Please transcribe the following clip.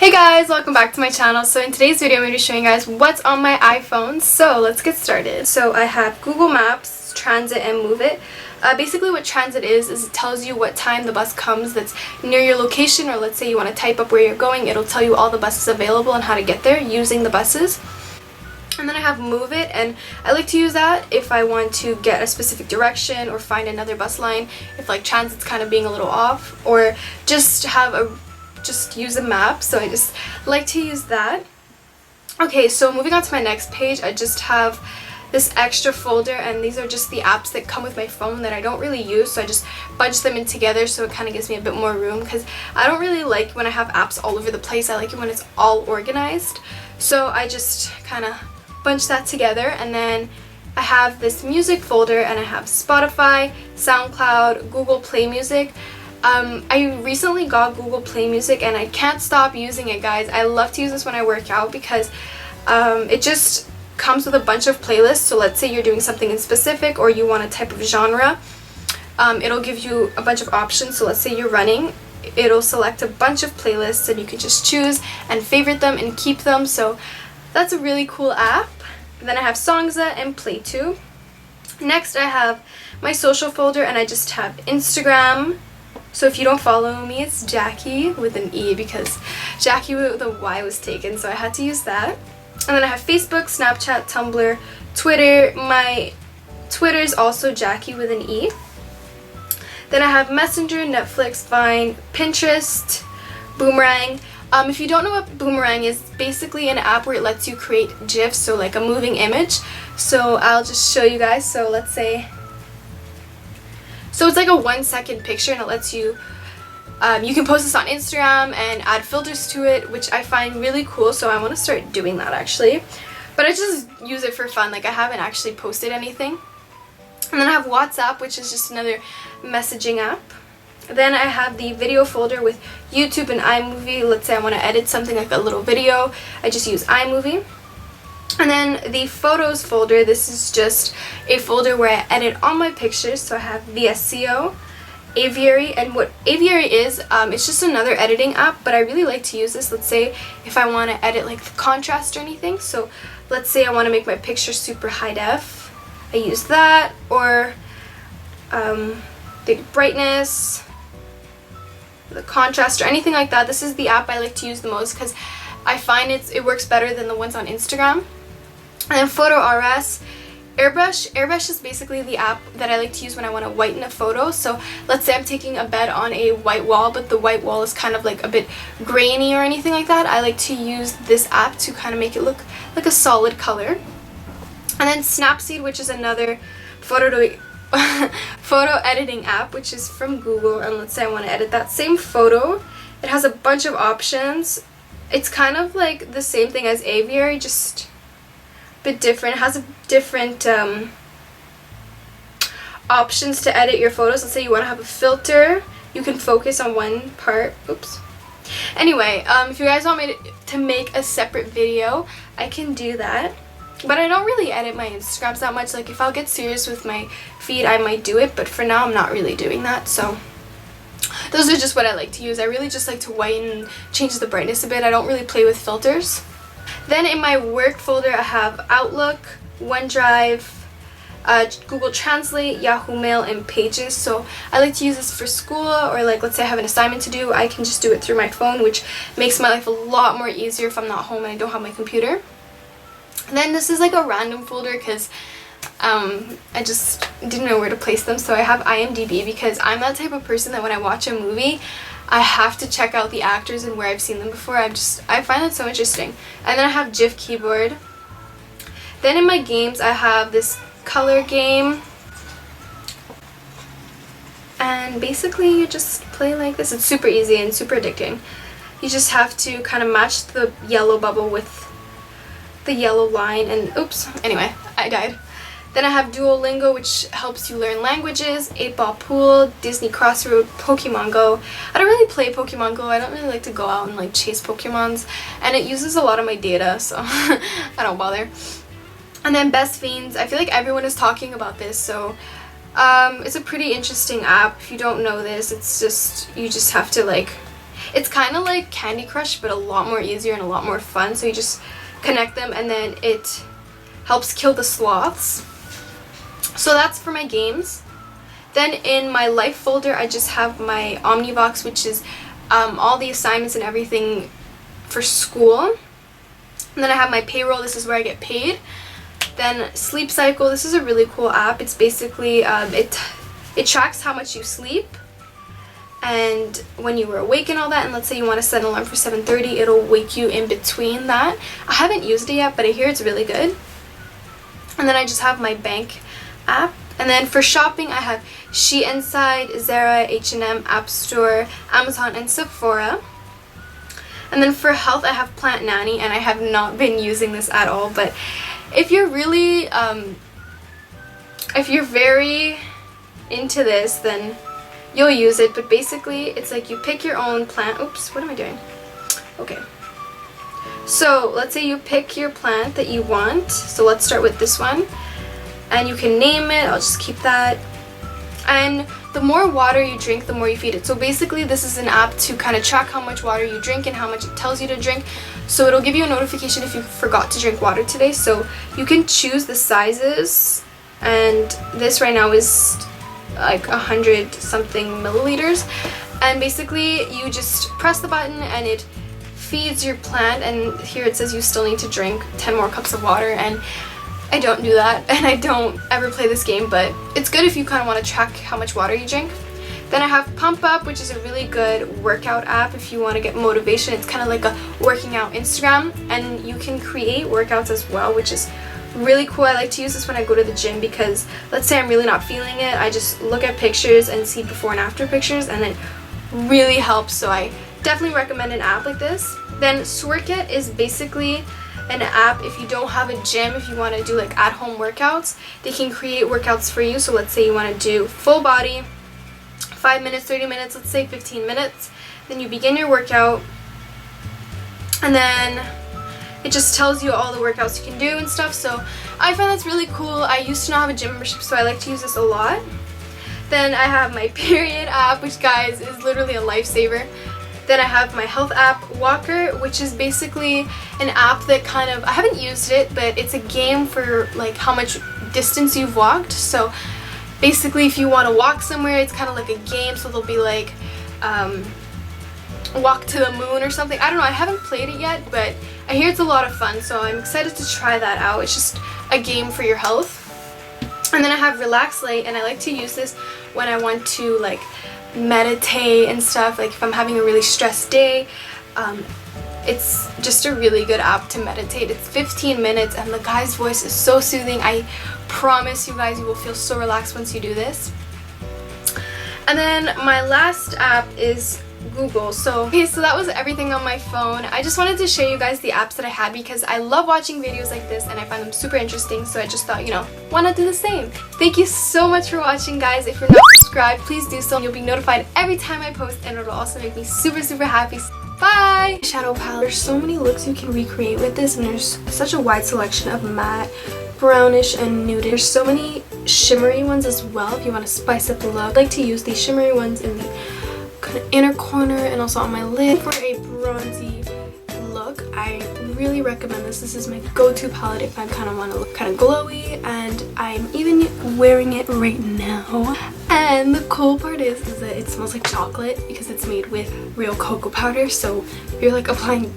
Hey guys, welcome back to my channel. So in today's video I'm going to be showing you guys what's on my iPhone. So let's get started. So I have Google Maps, Transit, and Move It. Basically what Transit is it tells you what time the bus comes that's near your location, or let's say you want to type up where you're going, it'll tell you all the buses available and how to get there using the buses. And then I have Move It, and I like to use that if I want to get a specific direction or find another bus line, if like Transit's kind of being a little off, or just use a map. So I just like to use that. Okay, so moving on to my next page, I just have this extra folder, and these are just the apps that come with my phone that I don't really use, so I just bunch them in together so it kind of gives me a bit more room, because I don't really like when I have apps all over the place. I like it when it's all organized, so I just kind of bunch that together. And then I have this music folder, and I have Spotify, SoundCloud, Google Play Music. I recently got Google Play Music and I can't stop using it, guys. I love to use this when I work out because it just comes with a bunch of playlists. So let's say you're doing something in specific or you want a type of genre, it'll give you a bunch of options. So let's say you're running, it'll select a bunch of playlists and you can just choose and favorite them and keep them. So that's a really cool app. Then I have Songza and Play2. Next I have my social folder, and I just have Instagram. So if you don't follow me, it's Jackie with an E because Jackie with a Y was taken, so I had to use that. And then I have Facebook, Snapchat, Tumblr, Twitter. My Twitter is also Jackie with an E. Then I have Messenger, Netflix, Vine, Pinterest, Boomerang. If you don't know what Boomerang is, basically an app where it lets you create GIFs, so like a moving image. So I'll just show you guys. So let's say, so it's like a 1 second picture, and it lets you, you can post this on Instagram and add filters to it, which I find really cool, so I want to start doing that actually. But I just use it for fun, like I haven't actually posted anything. And then I have WhatsApp, which is just another messaging app. Then I have the video folder with YouTube and iMovie. Let's say I want to edit something like a little video, I just use iMovie. And then the photos folder, this is just a folder where I edit all my pictures. So I have VSCO, Aviary, and what Aviary is, it's just another editing app, but I really like to use this. Let's say if I want to edit like the contrast or anything. So let's say I want to make my picture super high def, I use that, or the brightness, the contrast, or anything like that. This is the app I like to use the most because I find it works better than the ones on Instagram. And then Photo RS, Airbrush is basically the app that I like to use when I want to whiten a photo. So let's say I'm taking a bed on a white wall, but the white wall is kind of like a bit grainy or anything like that. I like to use this app to kind of make it look like a solid color. And then Snapseed, which is another photo editing app, which is from Google. And let's say I want to edit that same photo. It has a bunch of options. It's kind of like the same thing as Aviary, just a bit different. It has a different options to edit your photos. Let's say you want to have a filter, you can focus on one part. Oops. Anyway, if you guys want me to make a separate video, I can do that. But I don't really edit my Instagrams that much. Like if I'll get serious with my feed, I might do it, but for now I'm not really doing that. So those are just what I like to use. I really just like to whiten and change the brightness a bit. I don't really play with filters. Then in my work folder I have Outlook, OneDrive, Google Translate, Yahoo Mail, and Pages. So I like to use this for school, or like let's say I have an assignment to do, I can just do it through my phone, which makes my life a lot more easier if I'm not home and I don't have my computer. Then this is like a random folder because I just didn't know where to place them. So I have IMDb because I'm that type of person that when I watch a movie, I have to check out the actors and where I've seen them before. I find that so interesting. And then I have GIF keyboard. Then in my games I have this color game. And basically you just play like this. It's super easy and super addicting. You just have to kind of match the yellow bubble with the yellow line, and oops, anyway, I died. Then I have Duolingo, which helps you learn languages, 8-Ball Pool, Disney Crossroad, Pokemon Go. I don't really play Pokemon Go. I don't really like to go out and like chase Pokemons, and it uses a lot of my data, so I don't bother. And then Best Fiends, I feel like everyone is talking about this, so it's a pretty interesting app. If you don't know this, it's just, you just have to like, It's kind of like Candy Crush, but a lot more easier and a lot more fun. So you just connect them and then it helps kill the sloths. So that's for my games. Then in my life folder, I just have my Omnivox, which is all the assignments and everything for school. And then I have my payroll. This is where I get paid. Then Sleep Cycle. This is a really cool app. It's basically it tracks how much you sleep and when you were awake and all that. And let's say you want to set an alarm for 7:30, it'll wake you in between that. I haven't used it yet, but I hear it's really good. And then I just have my bank app. And then for shopping, I have She Inside, Zara, H&M, App Store, Amazon, and Sephora. And then for health, I have Plant Nanny, and I have not been using this at all. But if you're really, if you're very into this, then you'll use it. But basically, it's like you pick your own plant. Oops, what am I doing? Okay. So let's say you pick your plant that you want. So let's start with this one. And you can name it. I'll just keep that. And the more water you drink, the more you feed it. So basically this is an app to kind of track how much water you drink and how much it tells you to drink. So it'll give you a notification if you forgot to drink water today. So you can choose the sizes, and this right now is like 100 something milliliters. And basically you just press the button and it feeds your plant, and here it says you still need to drink 10 more cups of water. And I don't do that, and I don't ever play this game, but it's good if you kind of want to track how much water you drink. Then I have Pump Up, which is a really good workout app if you want to get motivation. It's kind of like a working out Instagram, and you can create workouts as well, which is really cool. I like to use this when I go to the gym because let's say I'm really not feeling it, I just look at pictures and see before and after pictures, and it really helps. So I definitely recommend an app like this. Then Sworkit is basically an app if you don't have a gym, if you want to do like at-home workouts, they can create workouts for you. So let's say you want to do full body, 5 minutes, 30 minutes, let's say 15 minutes. Then you begin your workout, and then it just tells you all the workouts you can do and stuff. So I find that's really cool. I used to not have a gym membership, so I like to use this a lot. Then I have my period app, which guys is literally a lifesaver. Then I have my health app, Walker, which is basically an app that kind of, I haven't used it, but it's a game for like how much distance you've walked. So basically if you want to walk somewhere, it's kind of like a game. So there'll be like walk to the moon or something. I don't know, I haven't played it yet, but I hear it's a lot of fun. So I'm excited to try that out. It's just a game for your health. And then I have Relax Lite, and I like to use this when I want to like meditate and stuff, like if I'm having a really stressed day. It's just a really good app to meditate. It's 15 minutes and the guy's voice is so soothing. I promise you guys, you will feel so relaxed once you do this. And then my last app is Google. So that was everything on my phone. I just wanted to show you guys the apps that I had because I love watching videos like this and I find them super interesting, so I just thought, you know, why not do the same? Thank you so much for watching, guys. If you're not subscribed, please do so. You'll be notified every time I post, and it'll also make me super happy. Bye! Shadow palette. There's so many looks you can recreate with this, and there's such a wide selection of matte, brownish, and nude. There's so many shimmery ones as well if you want to spice up the look. I like to use these shimmery ones in the kind of inner corner and also on my lid for a bronzy look. I really recommend this. This is my go-to palette if I kind of want to look kind of glowy, and I'm even wearing it right now. And the cool part is that it smells like chocolate because it's made with real cocoa powder. So if you're like applying